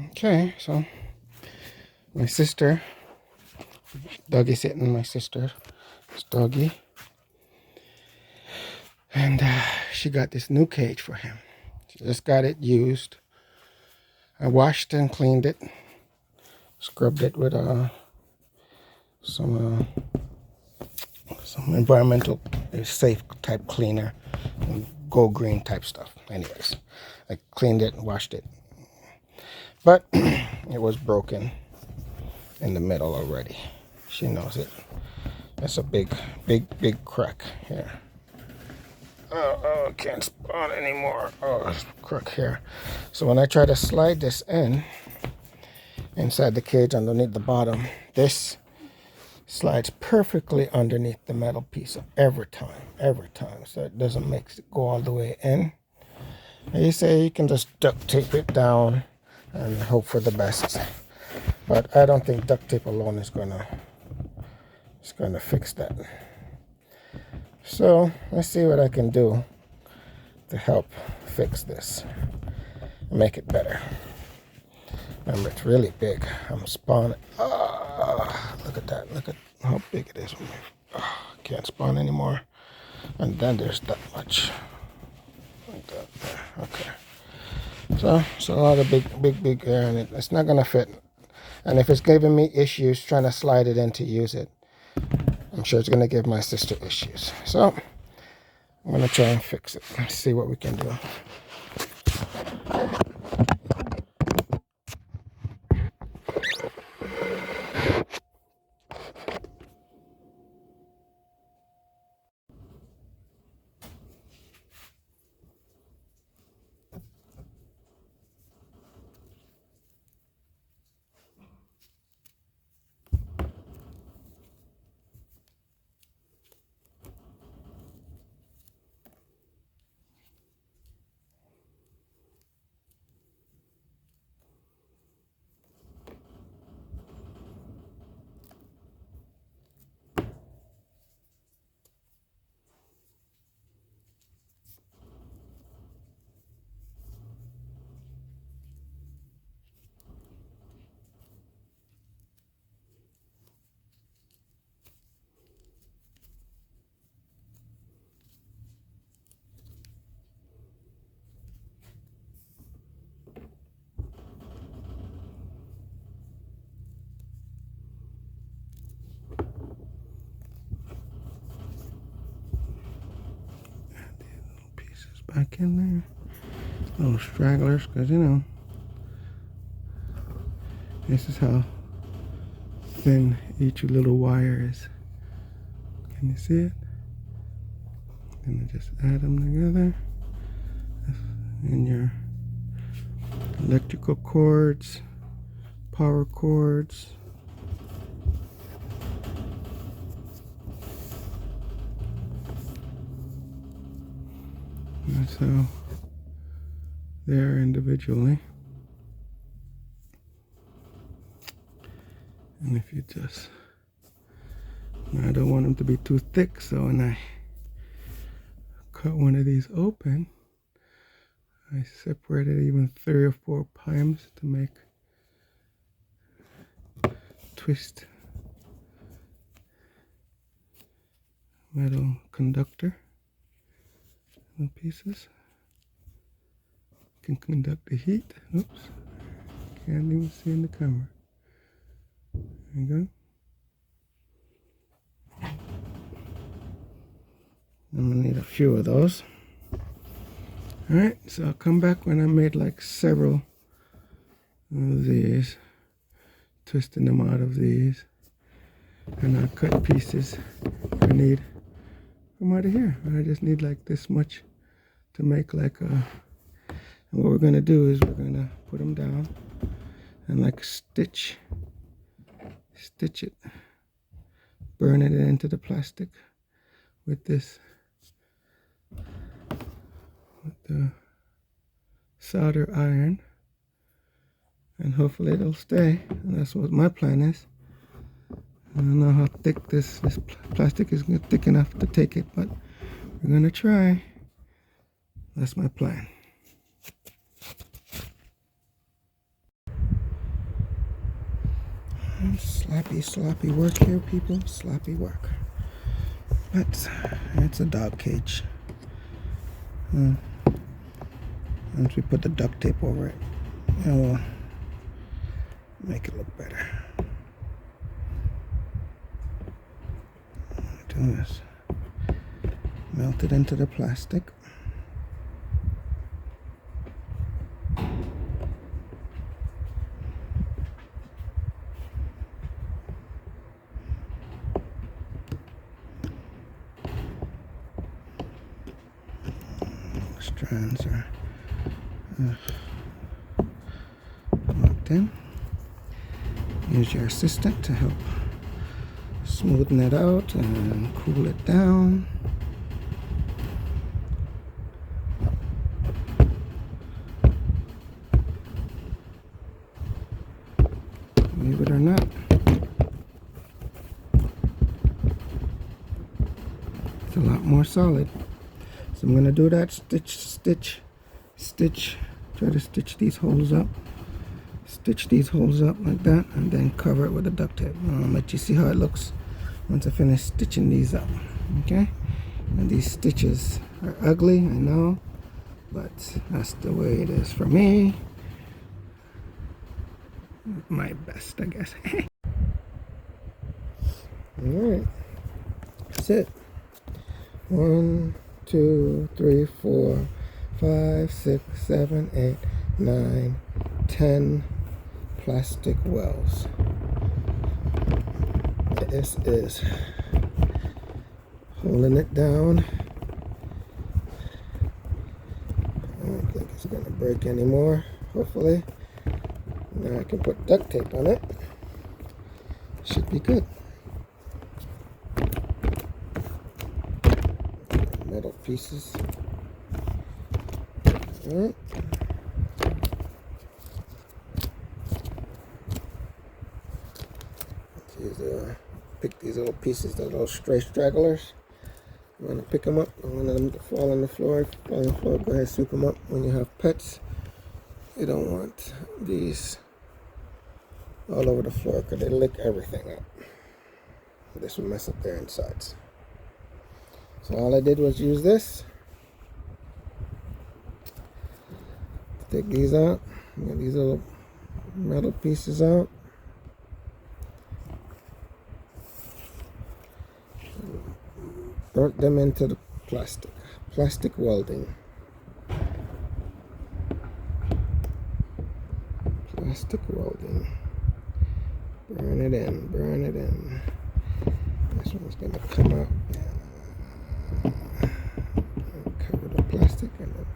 Okay, so my sister, doggy sitting, my sister, it's doggy, and she got this new cage for him. She just got it used. I washed and cleaned it, scrubbed it with some environmental safe type cleaner, and go green type stuff. Anyways, I cleaned it and washed it, but it was broken in the middle already. She knows it. That's a big crack here. Oh, can't spawn anymore. Oh, crack here. So when I try to slide this in inside the cage underneath the bottom, this slides perfectly underneath the metal piece every time. So it doesn't make it go all the way in. And you say you can just duct tape it down and hope for the best. But I don't think duct tape alone is gonna fix that. So let's see what I can do to help fix this and make it better. Remember, it's really big. I'm spawning. Look at that. Look at how big it is. Can't spawn anymore. And then there's that much. Like that there. Okay. So it's a lot of big air in it. It's not gonna fit. And if it's giving me issues trying to slide it in to use it, I'm sure it's gonna give my sister issues. So I'm gonna try and fix it. Let's see what we can do. Back in there, little stragglers, because you know this is how thin each little wire is. Can you see it? Gonna just add them together, and your electrical cords, power cords. And so they're individually. And if you just, I don't want them to be too thick, so when I cut one of these open, I separate it even 3 or 4 times to make twist metal conductor pieces. Can conduct the heat. Oops, can't even see in the camera. There you go. I'm gonna need a few of those. Alright, so I'll come back when I made like several of these, twisting them out of these, and I'll cut pieces I need from out of here. I just need like this much to make like a, and what we're gonna do is we're gonna put them down and like stitch it, burn it into the plastic with this, with the solder iron, and hopefully it'll stay. And that's what my plan is. I don't know how thick this plastic is thick enough to take it, but we're gonna try. That's my plan. Sloppy work here, people. Sloppy work. But it's a dog cage. Once we put the duct tape over it, it will make it look better. Do this. Melt it into the plastic. Strands are locked in. Use your assistant to help smoothen it out and cool it down. Believe it or not, it's a lot more solid. So I'm going to do that stitch, try to stitch these holes up. Stitch these holes up like that and then cover it with the duct tape. I'll let you see how it looks once I finish stitching these up. Okay? And these stitches are ugly, I know, but that's the way it is for me. My best, I guess. Alright. That's it. 1, 2, 3, 4, 5, 6, 7, 8, 9, 10 plastic wells. This is holding it down. I don't think it's going to break anymore, hopefully. Now I can put duct tape on it. Should be good. Metal pieces. Alright. Pick these little pieces, the little stray stragglers. You want to pick them up. I want them to fall on the floor. If they fall on the floor, go ahead and sweep them up. When you have pets, you don't want these all over the floor because they lick everything up. This will mess up their insides. So all I did was use this. Take these out. Get these little metal pieces out. Work them into the plastic welding. Plastic welding. Burn it in. This one's gonna come out. Cover the plastic and then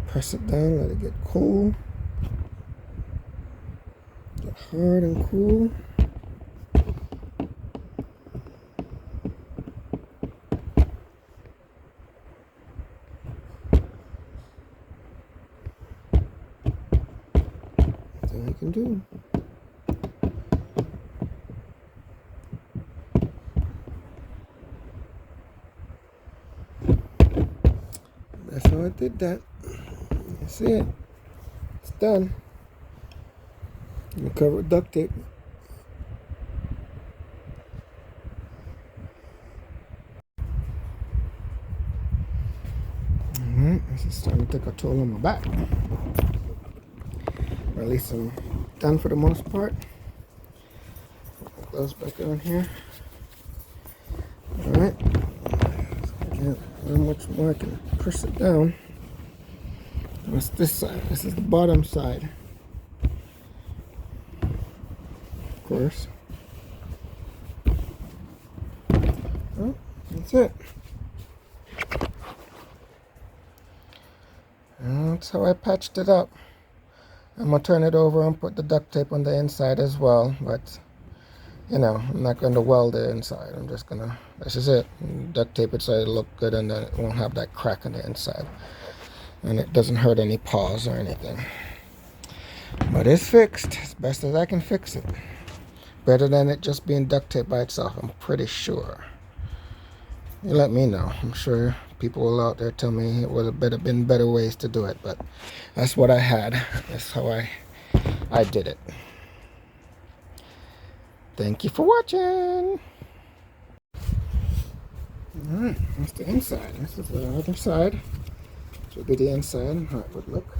press it down, let it get cool. Get hard and cool. I can do. That's how I did that. That's it. It's done. I'm gonna cover with duct tape. Alright, this is starting to take a toll on my back. Or at least I'm done for the most part. Gloves back on here. Alright. Can't how much more I can press it down. What's this side? This is the bottom side. Of course. Well, that's it. And that's how I patched it up. I'm going to turn it over and put the duct tape on the inside as well, but you know, I'm not going to weld it inside. I'm just going to, this is it. Duct tape it so it'll look good and then it won't have that crack on the inside. And it doesn't hurt any paws or anything. But it's fixed as best as I can fix it. Better than it just being duct tape by itself, I'm pretty sure. You let me know. I'm sure people will out there tell me it would have been better ways to do it, but that's what I had. That's how I did it. Thank you for watching. Alright, that's the inside. This is the other side. This would be the inside, how it would look.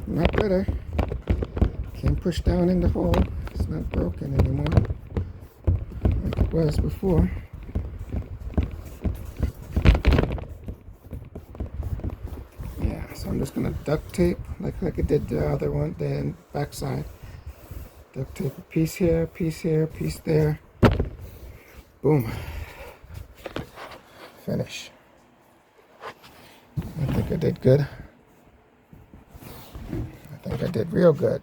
Not better. Can't push down in the hole. It's not broken anymore like it was before. Yeah, so I'm just gonna duct tape like I did the other one, then backside. Duct tape a piece here, piece here, piece there. Boom. Finish. I think I did good. I think I did real good.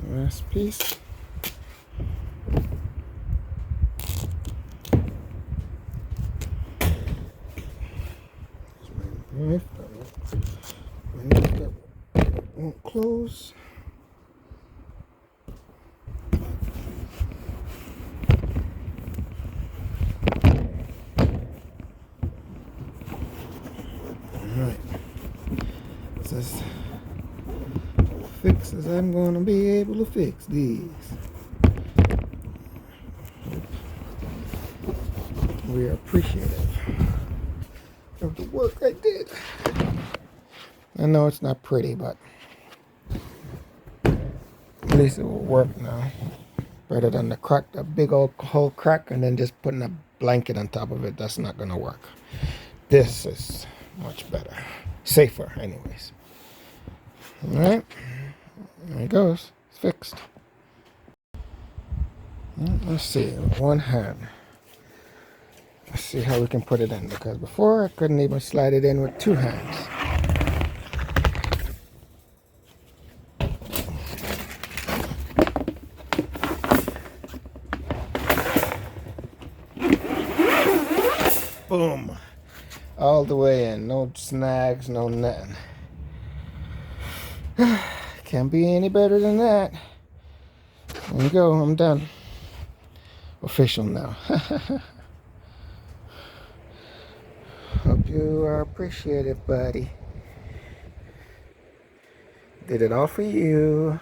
Last piece. Knife that won't close. Alright. It's as fixed as I'm going to be able to fix these. We are appreciative of the work I did. I know it's not pretty, but at least it will work now. Better than the crack, the big old hole crack, and then just putting a blanket on top of it. That's not gonna work. This is much better, safer, anyways. All right, there it goes. It's fixed. Let's see, one hand. Let's see how we can put it in, because before I couldn't even slide it in with two hands. Boom. All the way in. No snags, no nothing. Can't be any better than that. There you go. I'm done. Official now. Hope you are appreciative, buddy. Did it all for you.